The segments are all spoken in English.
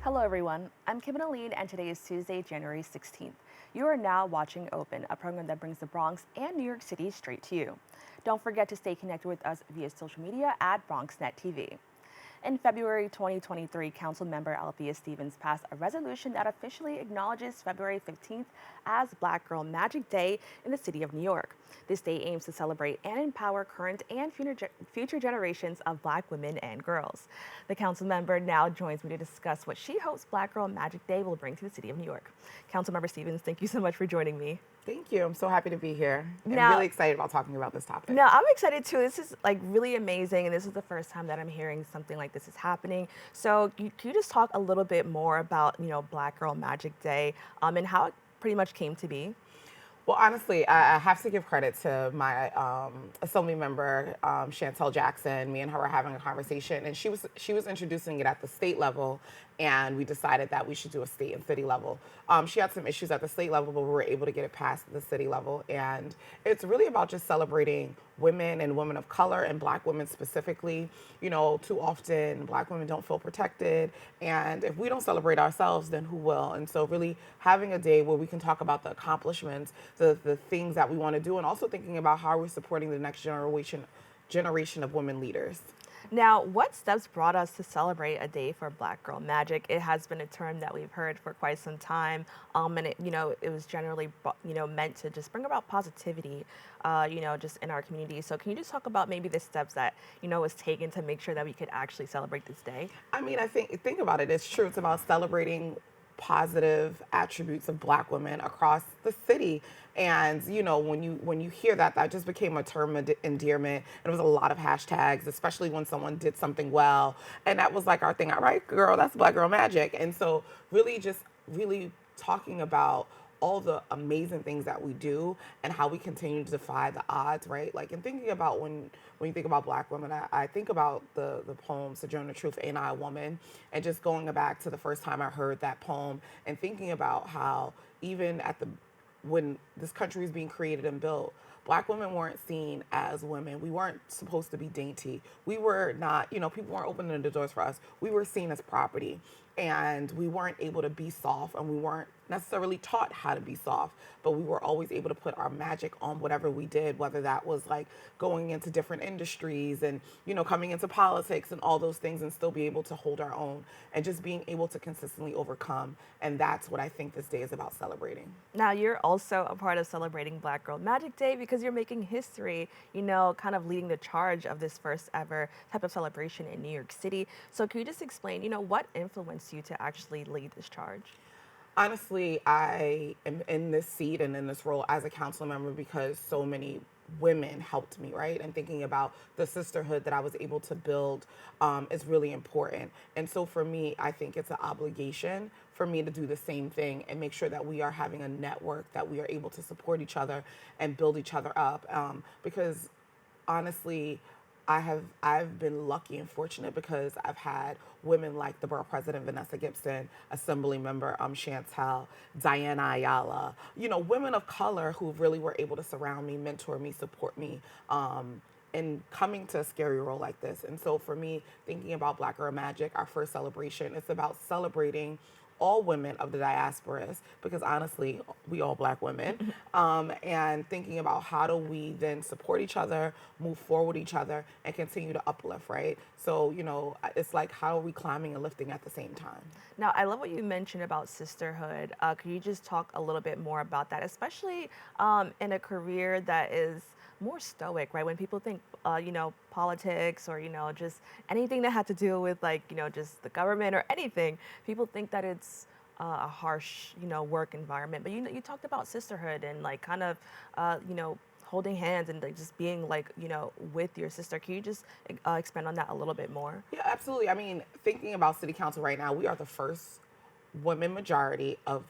Hello everyone, I'm Kibin Alleyne and today is Tuesday, January 16th. You are now watching Open, a program that brings the Bronx and New York City straight to you. Don't forget to stay connected with us via social media at BronxNet TV. In February 2023, Council Member Althea Stevens passed a resolution that officially acknowledges February 15th as Black Girl Magic Day in the city of New York. This day aims to celebrate and empower current and future generations of Black women and girls. The council member now joins me to discuss what she hopes Black Girl Magic Day will bring to the city of New York. Councilmember Stevens, thank you so much for joining me. Thank you. I'm so happy to be here. I'm Now, really excited about talking about this topic. No, I'm excited too. This is like really amazing, and this is the first time that I'm hearing something like this is happening. So, can you just talk a little bit more about Black Girl Magic Day, and how it pretty much came to be? Well, honestly, I have to give credit to my assembly member, Chantel Jackson. Me and her were having a conversation, and she was introducing it at the state level, and we decided that we should do a state and city level. She had some issues at the state level, but we were able to get it past the city level, and it's really about just celebrating women and women of color and Black women specifically. You know, too often Black women don't feel protected, and if we don't celebrate ourselves, then who will? And so really having a day where we can talk about the accomplishments, the things that we want to do, and also thinking about how we're supporting the next generation of women leaders. Now, what steps brought us to celebrate a day for Black Girl Magic? It has been a term that we've heard for quite some time, and it was generally, meant to just bring about positivity, just in our community. So, can you just talk about maybe the steps that was taken to make sure that we could actually celebrate this day? I mean, I think about it. It's true. It's about celebrating positive attributes of Black women across the city. And when you hear that, that just became a term of endearment. And it was a lot of hashtags, especially when someone did something well. And that was like our thing. All right, girl, that's Black Girl Magic. And so really talking about all the amazing things that we do and how we continue to defy the odds, right? Like, and thinking about when you think about Black women, I think about the poem Sojourner Truth, Ain't I a Woman? And just going back to the first time I heard that poem and thinking about how even when this country was being created and built, Black women weren't seen as women. We weren't supposed to be dainty. We were not, people weren't opening the doors for us. We were seen as property. And we weren't able to be soft, and we weren't necessarily taught how to be soft, but we were always able to put our magic on whatever we did, whether that was like going into different industries and, coming into politics and all those things, and still be able to hold our own and just being able to consistently overcome. And that's what I think this day is about celebrating. Now, you're also a part of celebrating Black Girl Magic Day because you're making history, kind of leading the charge of this first ever type of celebration in New York City. So can you just explain, what influenced you to actually lead this charge? Honestly, I am in this seat and in this role as a council member because so many women helped me, right? And thinking about the sisterhood that I was able to build is really important. And so for me, I think it's an obligation for me to do the same thing and make sure that we are having a network, that we are able to support each other and build each other up. Because honestly, I've been lucky and fortunate because I've had women like the borough president, Vanessa Gibson, assembly member Chantel, Diana Ayala, women of color who really were able to surround me, mentor me, support me, in coming to a scary role like this. And so for me, thinking about Black Girl Magic, our first celebration, it's about celebrating all women of the diasporas, because honestly, we all Black women, and thinking about how do we then support each other, move forward each other, and continue to uplift, right? So, it's like, how are we climbing and lifting at the same time? Now, I love what you mentioned about sisterhood. Could you just talk a little bit more about that, especially in a career that is more stoic, right? When people think, politics or, just anything that had to do with just the government or anything, people think that it's a harsh, work environment. But, you talked about sisterhood and kind of, holding hands and just being with your sister. Can you just expand on that a little bit more? Yeah, absolutely. I mean, thinking about city council right now, we are the first women majority of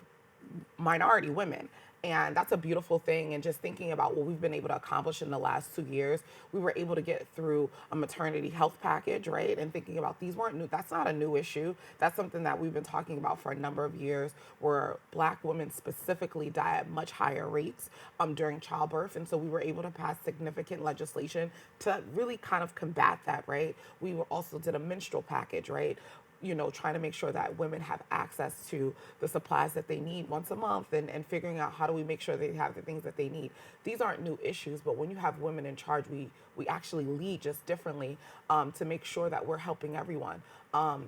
minority women. And that's a beautiful thing. And just thinking about what we've been able to accomplish in the last 2 years, we were able to get through a maternity health package, right? And thinking about these weren't new, that's not a new issue. That's something that we've been talking about for a number of years, where Black women specifically die at much higher rates during childbirth. And so we were able to pass significant legislation to really kind of combat that, right? We also did a menstrual package, right? trying to make sure that women have access to the supplies that they need once a month, and figuring out how do we make sure they have the things that they need. These aren't new issues, but when you have women in charge, we actually lead just differently, to make sure that we're helping everyone.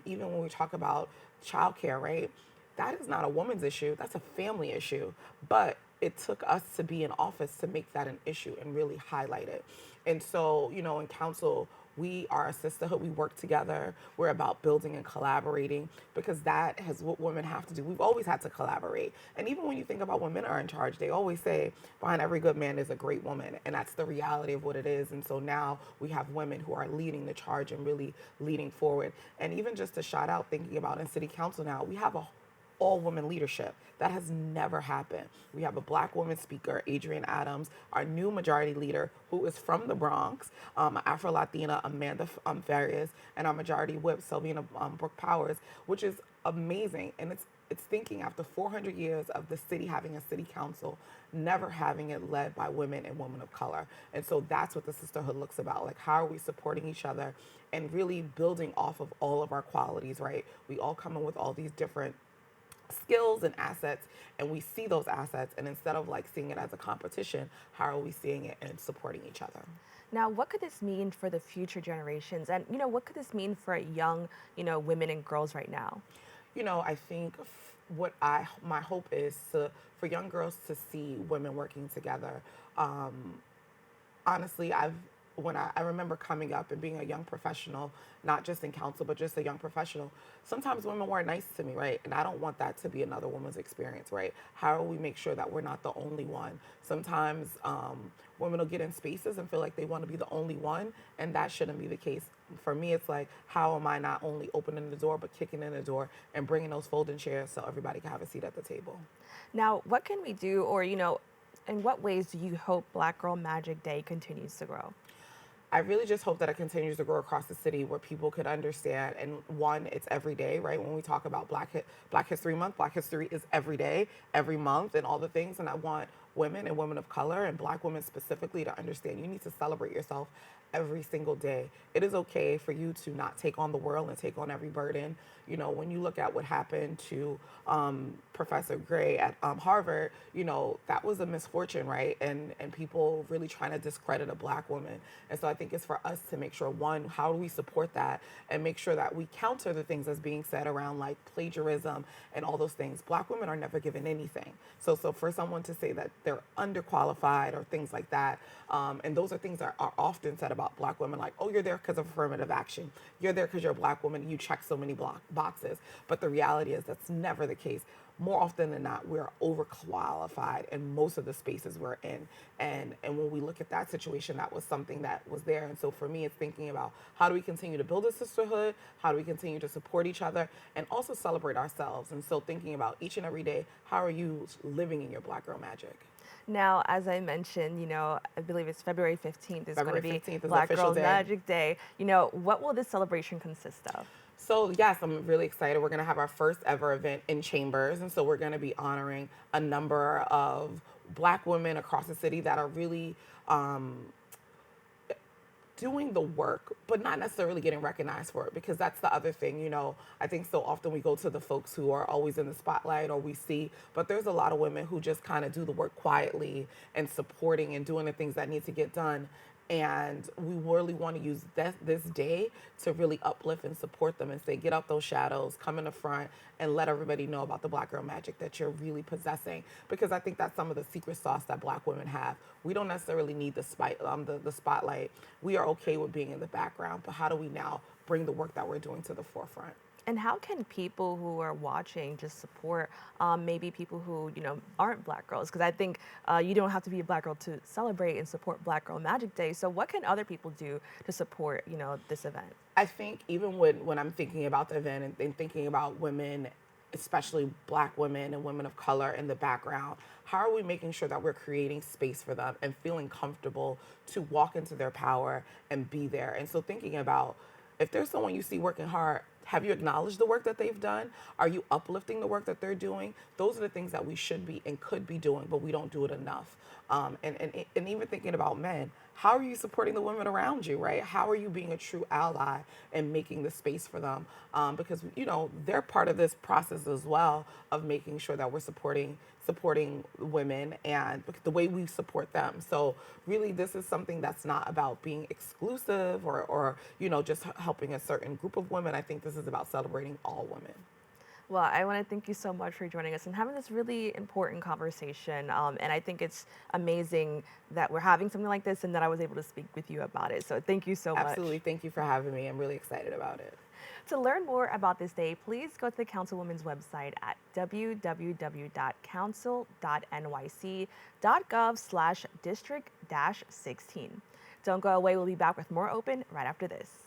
Even when we talk about childcare, right? That is not a woman's issue, that's a family issue. But it took us to be in office to make that an issue and really highlight it. And so, in council, we are a sisterhood. We work together. We're about building and collaborating, because that is what women have to do. We've always had to collaborate. And even when you think about when men are in charge, they always say behind every good man is a great woman. And that's the reality of what it is. And so now we have women who are leading the charge and really leading forward. And even just to shout out, thinking about in city council now, we have a all women leadership. That has never happened. We have a Black woman speaker, Adrienne Adams, our new majority leader, who is from the Bronx, Afro-Latina, Amanda Farias, and our majority whip, Sylvina Brooke Powers, which is amazing. And it's thinking after 400 years of the city having a city council, never having it led by women and women of color. And so that's what the sisterhood looks about. Like, how are we supporting each other and really building off of all of our qualities, right? We all come in with all these different skills and assets, and we see those assets, and instead of like seeing it as a competition, how are we seeing it and supporting each other? Now, what could this mean for the future generations? And, what could this mean for young, women and girls right now? I think my hope is for young girls to see women working together. Honestly, I remember coming up and being a young professional, not just in council, but just a young professional, sometimes women weren't nice to me, right? And I don't want that to be another woman's experience, right? How do we make sure that we're not the only one? Sometimes women will get in spaces and feel like they want to be the only one, and that shouldn't be the case. For me, it's like, how am I not only opening the door, but kicking in the door and bringing those folding chairs so everybody can have a seat at the table? Now, what can we do, or, in what ways do you hope Black Girl Magic Day continues to grow? I really just hope that it continues to grow across the city, where people could understand. And one, it's every day, right? When we talk about Black History Month, Black history is every day, every month, and all the things. And I want women and women of color, and Black women specifically, to understand you need to celebrate yourself every single day. It is okay for you to not take on the world and take on every burden. When you look at what happened to Professor Gray at Harvard, that was a misfortune, right? And people really trying to discredit a Black woman. And so I think it's for us to make sure, one, how do we support that and make sure that we counter the things that's being said around like plagiarism and all those things. Black women are never given anything. So for someone to say that they're underqualified or things like that, and those are things that are often said about Black women, like, oh, you're there because of affirmative action. You're there because you're a Black woman. You check so many boxes. But the reality is that's never the case. More often than not, we're overqualified in most of the spaces we're in. And when we look at that situation, that was something that was there. And so for me, it's thinking about how do we continue to build a sisterhood? How do we continue to support each other and also celebrate ourselves? And so thinking about each and every day, how are you living in your Black Girl Magic? Now, as I mentioned, I believe it's February 15th is going to be Black Girl Magic Day. What will this celebration consist of? So yes, I'm really excited. We're going to have our first ever event in Chambers. And so we're going to be honoring a number of Black women across the city that are really doing the work, but not necessarily getting recognized for it, because that's the other thing. I think so often we go to the folks who are always in the spotlight, or we see, but there's a lot of women who just kind of do the work quietly and supporting and doing the things that need to get done. And we really want to use this day to really uplift and support them and say, get out those shadows, come in the front, and let everybody know about the Black Girl Magic that you're really possessing. Because I think that's some of the secret sauce that Black women have. We don't necessarily need the spotlight. We are okay with being in the background, but how do we now bring the work that we're doing to the forefront? And how can people who are watching just support maybe people who, aren't Black girls? Because I think you don't have to be a Black girl to celebrate and support Black Girl Magic Day. So what can other people do to support, this event? I think even when I'm thinking about the event and thinking about women, especially Black women and women of color in the background, how are we making sure that we're creating space for them and feeling comfortable to walk into their power and be there? And so thinking about, if there's someone you see working hard, have you acknowledged the work that they've done? Are you uplifting the work that they're doing? Those are the things that we should be and could be doing, but we don't do it enough. And even thinking about men, how are you supporting the women around you, right? How are you being a true ally and making the space for them? Because they're part of this process as well of making sure that we're supporting women and the way we support them. So really, this is something that's not about being exclusive or just helping a certain group of women. I think this is about celebrating all women. Well, I want to thank you so much for joining us and having this really important conversation. And I think it's amazing that we're having something like this and that I was able to speak with you about it. So thank you so much. Absolutely. Thank you for having me. I'm really excited about it. To learn more about this day, please go to the Councilwoman's website at www.council.nyc.gov/district-16. Don't go away. We'll be back with more Open right after this.